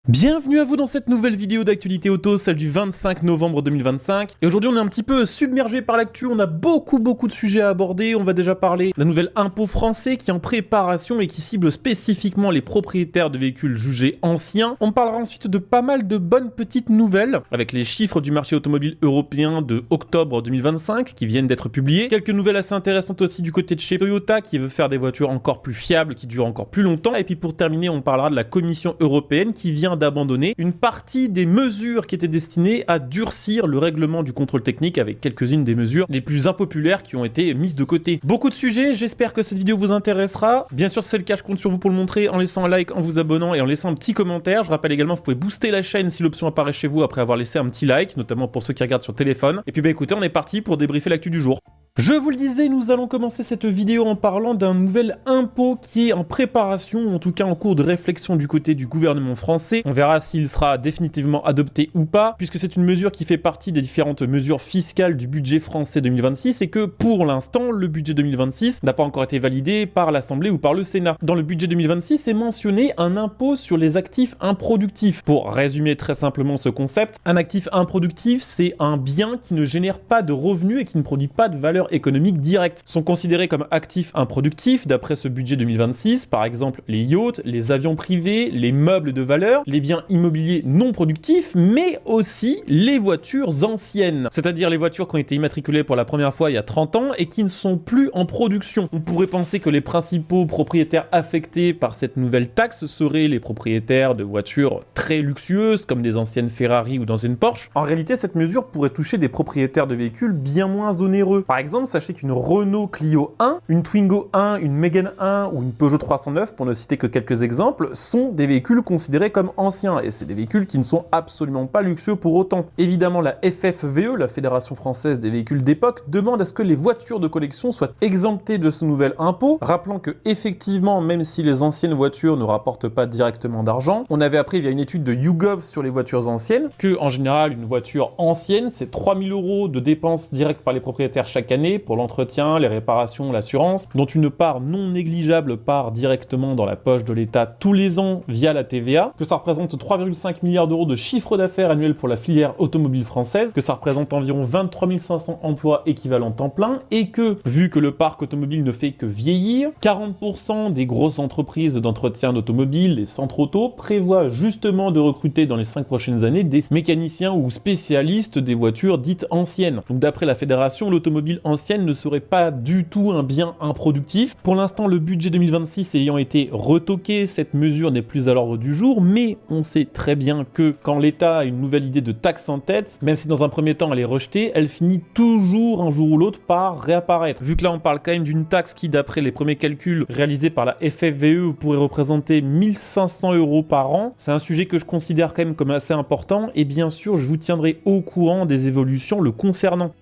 Bienvenue à vous dans cette nouvelle vidéo d'actualité auto, celle du 25 novembre 2025. Et aujourd'hui on est un petit peu submergé par l'actu, on a beaucoup de sujets à aborder. On va déjà parler d'un nouvel impôt français qui est en préparation et qui cible spécifiquement les propriétaires de véhicules jugés anciens. On parlera ensuite de pas mal de bonnes petites nouvelles, avec les chiffres du marché automobile européen de octobre 2025 qui viennent d'être publiés. Quelques nouvelles assez intéressantes aussi du côté de chez Toyota qui veut faire des voitures encore plus fiables, qui durent encore plus longtemps. Et puis pour terminer, on parlera de la Commission européenne qui vient d'abandonner une partie des mesures qui étaient destinées à durcir le règlement du contrôle technique, avec quelques-unes des mesures les plus impopulaires qui ont été mises de côté. Beaucoup de sujets, j'espère que cette vidéo vous intéressera. Bien sûr, si c'est le cas, je compte sur vous pour le montrer en laissant un like, en vous abonnant et en laissant un petit commentaire. Je rappelle également, vous pouvez booster la chaîne si l'option apparaît chez vous après avoir laissé un petit like, notamment pour ceux qui regardent sur téléphone. Et puis écoutez, on est parti pour débriefer l'actu du jour. Je vous le disais, nous allons commencer cette vidéo en parlant d'un nouvel impôt qui est en préparation, ou en tout cas en cours de réflexion du côté du gouvernement français. On verra s'il sera définitivement adopté ou pas, puisque c'est une mesure qui fait partie des différentes mesures fiscales du budget français 2026 et que pour l'instant, le budget 2026 n'a pas encore été validé par l'Assemblée ou par le Sénat. Dans le budget 2026 est mentionné un impôt sur les actifs improductifs. Pour résumer très simplement ce concept, un actif improductif, c'est un bien qui ne génère pas de revenus et qui ne produit pas de valeur économique directe. Sont considérés comme actifs improductifs d'après ce budget 2026, par exemple les yachts, les avions privés, les meubles de valeur, les biens immobiliers non productifs, mais aussi les voitures anciennes, c'est-à-dire les voitures qui ont été immatriculées pour la première fois il y a 30 ans et qui ne sont plus en production. On pourrait penser que les principaux propriétaires affectés par cette nouvelle taxe seraient les propriétaires de voitures très luxueuses comme des anciennes Ferrari ou d'anciennes Porsche. En réalité, cette mesure pourrait toucher des propriétaires de véhicules bien moins onéreux. Par exemple, sachez qu'une Renault Clio 1, une Twingo 1, une Mégane 1 ou une Peugeot 309, pour ne citer que quelques exemples, sont des véhicules considérés comme anciens, et c'est des véhicules qui ne sont absolument pas luxueux pour autant. Évidemment, la FFVE, la Fédération Française des Véhicules d'Époque, demande à ce que les voitures de collection soient exemptées de ce nouvel impôt, rappelant que effectivement, même si les anciennes voitures ne rapportent pas directement d'argent, on avait appris via une étude de YouGov sur les voitures anciennes, que en général, une voiture ancienne, c'est 3 000 € de dépenses directes par les propriétaires chaque année, pour l'entretien, les réparations, l'assurance, dont une part non négligeable part directement dans la poche de l'État tous les ans via la TVA, que ça représente 3,5 milliards d'euros de chiffre d'affaires annuel pour la filière automobile française, que ça représente environ 23 500 emplois équivalents temps plein, et que, vu que le parc automobile ne fait que vieillir, 40% des grosses entreprises d'entretien d'automobile, les centres auto, prévoient justement de recruter dans les 5 prochaines années des mécaniciens ou spécialistes des voitures dites anciennes. Donc d'après la Fédération, l'automobile ancienne ne serait pas du tout un bien improductif. Pour l'instant, le budget 2026 ayant été retoqué, cette mesure n'est plus à l'ordre du jour, mais on sait très bien que quand l'État a une nouvelle idée de taxe en tête, même si dans un premier temps elle est rejetée, elle finit toujours un jour ou l'autre par réapparaître. Vu que là on parle quand même d'une taxe qui, d'après les premiers calculs réalisés par la FFVE, pourrait représenter 1 500 € par an, c'est un sujet que je considère quand même comme assez important, et bien sûr je vous tiendrai au courant des évolutions le concernant.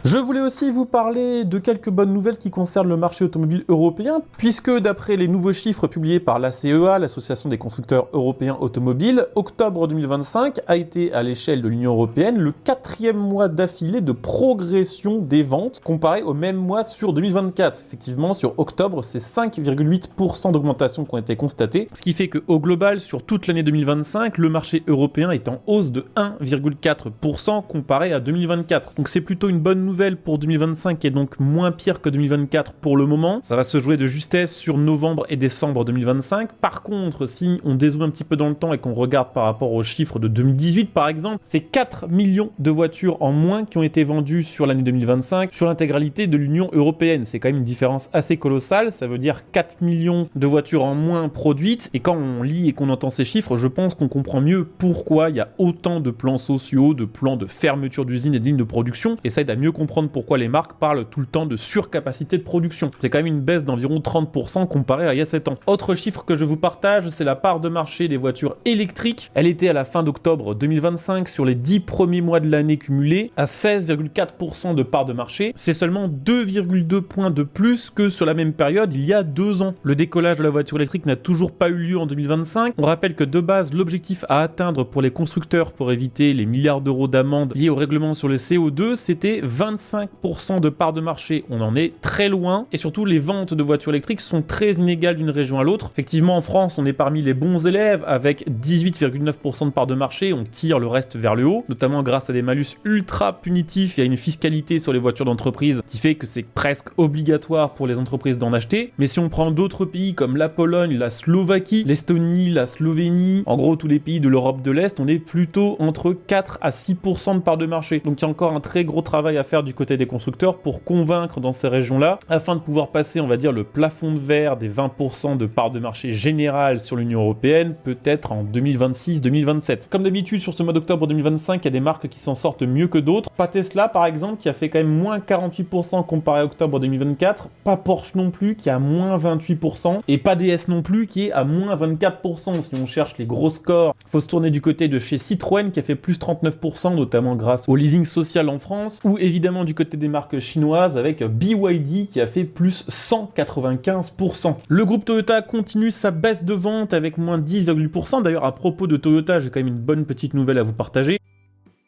Je voulais aussi vous parler de quelques bonnes nouvelles qui concernent le marché automobile européen, puisque d'après les nouveaux chiffres publiés par l'ACEA, l'Association des constructeurs européens automobiles, octobre 2025 a été à l'échelle de l'Union européenne le 4e mois d'affilée de progression des ventes comparé au même mois sur 2024. Effectivement, sur octobre, c'est 5,8% d'augmentation qui ont été constatées, ce qui fait qu'au global, sur toute l'année 2025, le marché européen est en hausse de 1,4% comparé à 2024. Donc c'est plutôt une bonne nouvelle pour 2025 qui est donc moins pire que 2024 pour le moment. Ça va se jouer de justesse sur novembre et décembre 2025. Par contre, si on dézoome un petit peu dans le temps et qu'on regarde par rapport aux chiffres de 2018 par exemple, c'est 4 millions de voitures en moins qui ont été vendues sur l'année 2025 sur l'intégralité de l'Union européenne. C'est quand même une différence assez colossale. Ça veut dire 4 millions de voitures en moins produites, et quand on lit et qu'on entend ces chiffres, je pense qu'on comprend mieux pourquoi il y a autant de plans sociaux, de plans de fermeture d'usines et de lignes de production, et ça aide à mieux comprendre pourquoi les marques parlent tout le temps de surcapacité de production. C'est quand même une baisse d'environ 30% comparé à il y a 7 ans. Autre chiffre que je vous partage, c'est la part de marché des voitures électriques. Elle était à la fin d'octobre 2025 sur les 10 premiers mois de l'année cumulés à 16,4% de part de marché. C'est seulement 2,2 points de plus que sur la même période il y a 2 ans. Le décollage de la voiture électrique n'a toujours pas eu lieu en 2025. On rappelle que de base, l'objectif à atteindre pour les constructeurs pour éviter les milliards d'euros d'amendes liées au règlement sur le CO2, c'était 25% de part de marché, on en est très loin, et surtout les ventes de voitures électriques sont très inégales d'une région à l'autre. Effectivement, en France, on est parmi les bons élèves avec 18,9% de part de marché, on tire le reste vers le haut, notamment grâce à des malus ultra punitifs et à une fiscalité sur les voitures d'entreprise qui fait que c'est presque obligatoire pour les entreprises d'en acheter. Mais si on prend d'autres pays comme la Pologne, la Slovaquie, l'Estonie, la Slovénie, en gros tous les pays de l'Europe de l'Est, on est plutôt entre 4 à 6% de part de marché. Donc il y a encore un très gros travail à faire du côté des constructeurs pour convaincre dans ces régions-là, afin de pouvoir passer, on va dire, le plafond de verre des 20% de part de marché générale sur l'Union Européenne, peut-être en 2026-2027. Comme d'habitude, sur ce mois d'octobre 2025, il y a des marques qui s'en sortent mieux que d'autres. Pas Tesla par exemple, qui a fait quand même moins 48% comparé à octobre 2024, pas Porsche non plus, qui a moins 28%, et pas DS non plus, qui est à moins 24%. Si on cherche les gros scores, faut se tourner du côté de chez Citroën, qui a fait plus 39%, notamment grâce au leasing social en France, ou évidemment du côté des marques chinoises, avec BYD, qui a fait plus 195%. Le groupe Toyota continue sa baisse de vente avec moins 10,8%. D'ailleurs, à propos de Toyota, j'ai quand même une bonne petite nouvelle à vous partager.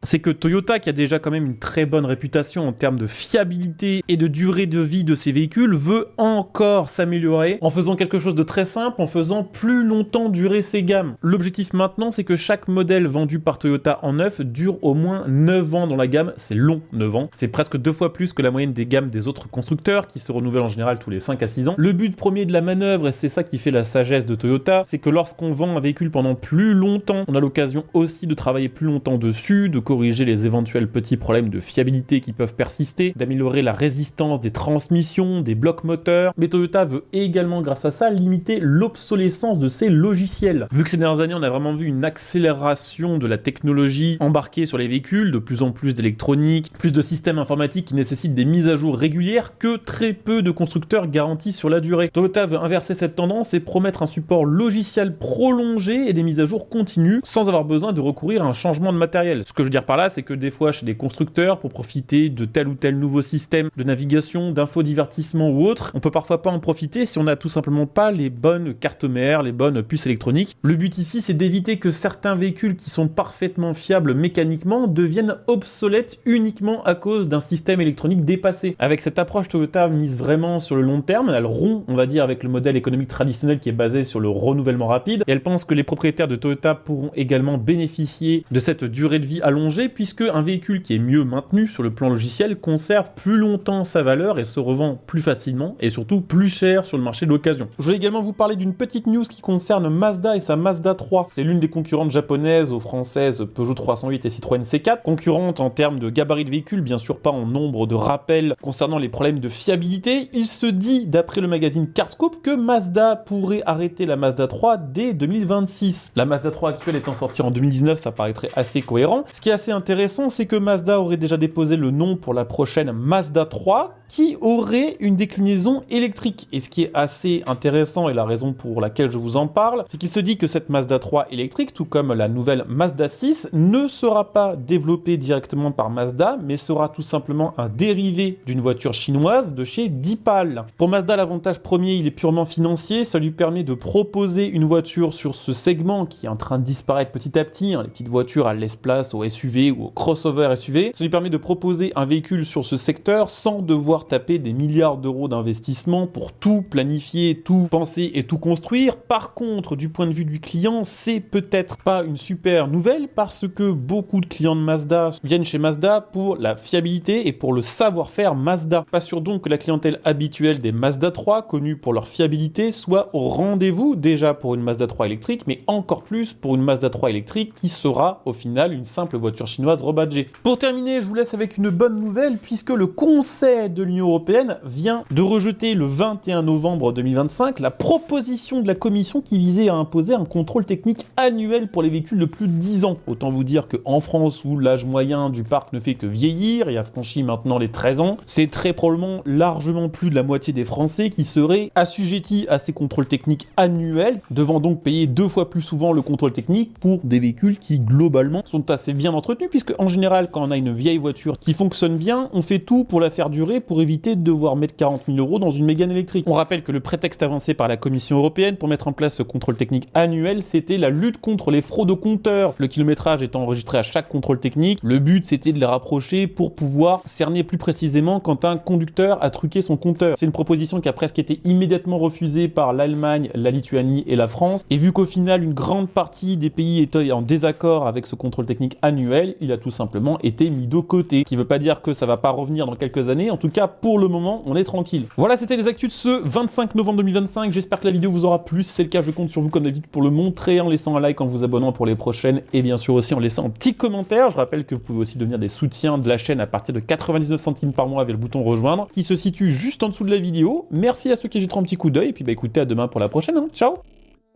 C'est que Toyota, qui a déjà quand même une très bonne réputation en termes de fiabilité et de durée de vie de ses véhicules, veut encore s'améliorer en faisant quelque chose de très simple, en faisant plus longtemps durer ses gammes. L'objectif maintenant, c'est que chaque modèle vendu par Toyota en neuf dure au moins 9 ans dans la gamme. C'est long, 9 ans. C'est presque 2 fois plus que la moyenne des gammes des autres constructeurs, qui se renouvellent en général tous les 5 à 6 ans. Le but premier de la manœuvre, et c'est ça qui fait la sagesse de Toyota, c'est que lorsqu'on vend un véhicule pendant plus longtemps, on a l'occasion aussi de travailler plus longtemps dessus, de corriger les éventuels petits problèmes de fiabilité qui peuvent persister, d'améliorer la résistance des transmissions, des blocs moteurs. Mais Toyota veut également, grâce à ça, limiter l'obsolescence de ses logiciels. Vu que ces dernières années, on a vraiment vu une accélération de la technologie embarquée sur les véhicules, de plus en plus d'électronique, plus de systèmes informatiques qui nécessitent des mises à jour régulières que très peu de constructeurs garantissent sur la durée. Toyota veut inverser cette tendance et promettre un support logiciel prolongé et des mises à jour continues sans avoir besoin de recourir à un changement de matériel. Ce que je veux dire par là, c'est que des fois, chez des constructeurs, pour profiter de tel ou tel nouveau système de navigation, d'infodivertissement ou autre, on peut parfois pas en profiter si on n'a tout simplement pas les bonnes cartes mères, les bonnes puces électroniques. Le but ici, c'est d'éviter que certains véhicules qui sont parfaitement fiables mécaniquement deviennent obsolètes uniquement à cause d'un système électronique dépassé. Avec cette approche, Toyota mise vraiment sur le long terme. Elle rompt, on va dire, avec le modèle économique traditionnel qui est basé sur le renouvellement rapide. Et elle pense que les propriétaires de Toyota pourront également bénéficier de cette durée de vie allongée, puisque un véhicule qui est mieux maintenu sur le plan logiciel conserve plus longtemps sa valeur et se revend plus facilement et surtout plus cher sur le marché de l'occasion. Je vais également vous parler d'une petite news qui concerne Mazda et sa Mazda 3. C'est l'une des concurrentes japonaises aux françaises Peugeot 308 et Citroën C4, concurrente en termes de gabarit de véhicule, bien sûr pas en nombre de rappels concernant les problèmes de fiabilité. Il se dit, d'après le magazine Carscope, que Mazda pourrait arrêter la Mazda 3 dès 2026. La Mazda 3 actuelle étant sortie en 2019, ça paraîtrait assez cohérent. Ce qui est assez intéressant, c'est que Mazda aurait déjà déposé le nom pour la prochaine Mazda 3, qui aurait une déclinaison électrique. Et ce qui est assez intéressant, et la raison pour laquelle je vous en parle, c'est qu'il se dit que cette Mazda 3 électrique, tout comme la nouvelle Mazda 6, ne sera pas développée directement par Mazda, mais sera tout simplement un dérivé d'une voiture chinoise de chez Deepal. Pour Mazda, l'avantage premier, il est purement financier. Ça lui permet de proposer une voiture sur ce segment qui est en train de disparaître petit à petit, les petites voitures à laisse-place aux SUV ou aux crossover SUV. Ça lui permet de proposer un véhicule sur ce secteur sans devoir taper des milliards d'euros d'investissement pour tout planifier, tout penser et tout construire. Par contre, du point de vue du client, c'est peut-être pas une super nouvelle parce que beaucoup de clients de Mazda viennent chez Mazda pour la fiabilité et pour le savoir-faire Mazda. Pas sûr donc que la clientèle habituelle des Mazda 3, connue pour leur fiabilité, soit au rendez-vous déjà pour une Mazda 3 électrique, mais encore plus pour une Mazda 3 électrique qui sera au final une simple voiture chinoise rebadgée. Pour terminer, je vous laisse avec une bonne nouvelle puisque le Conseil de l'Union Européenne vient de rejeter le 21 novembre 2025 la proposition de la Commission qui visait à imposer un contrôle technique annuel pour les véhicules de plus de 10 ans. Autant vous dire qu'en France, où l'âge moyen du parc ne fait que vieillir et a franchi maintenant les 13 ans, c'est très probablement largement plus de la moitié des Français qui seraient assujettis à ces contrôles techniques annuels, devant donc payer 2 fois plus souvent le contrôle technique pour des véhicules qui globalement sont assez bien entretenus entretenue, puisque en général, quand on a une vieille voiture qui fonctionne bien, on fait tout pour la faire durer, pour éviter de devoir mettre 40 000 € dans une Mégane électrique. On rappelle que le prétexte avancé par la Commission européenne pour mettre en place ce contrôle technique annuel, c'était la lutte contre les fraudes aux compteurs. Le kilométrage étant enregistré à chaque contrôle technique, le but c'était de les rapprocher pour pouvoir cerner plus précisément quand un conducteur a truqué son compteur. C'est une proposition qui a presque été immédiatement refusée par l'Allemagne, la Lituanie et la France. Et vu qu'au final, une grande partie des pays étaient en désaccord avec ce contrôle technique annuel, il a tout simplement été mis de côté. Ce qui veut pas dire que ça va pas revenir dans quelques années. En tout cas, pour le moment, on est tranquille. Voilà, c'était les actus de ce 25 novembre 2025. J'espère que la vidéo vous aura plu. Si c'est le cas, je compte sur vous comme d'habitude pour le montrer en laissant un like, en vous abonnant pour les prochaines et bien sûr aussi en laissant un petit commentaire. Je rappelle que vous pouvez aussi devenir des soutiens de la chaîne à partir de 99 centimes par mois avec le bouton rejoindre qui se situe juste en dessous de la vidéo. Merci à ceux qui jetteront un petit coup d'œil et puis bah écoutez, à demain pour la prochaine. Ciao.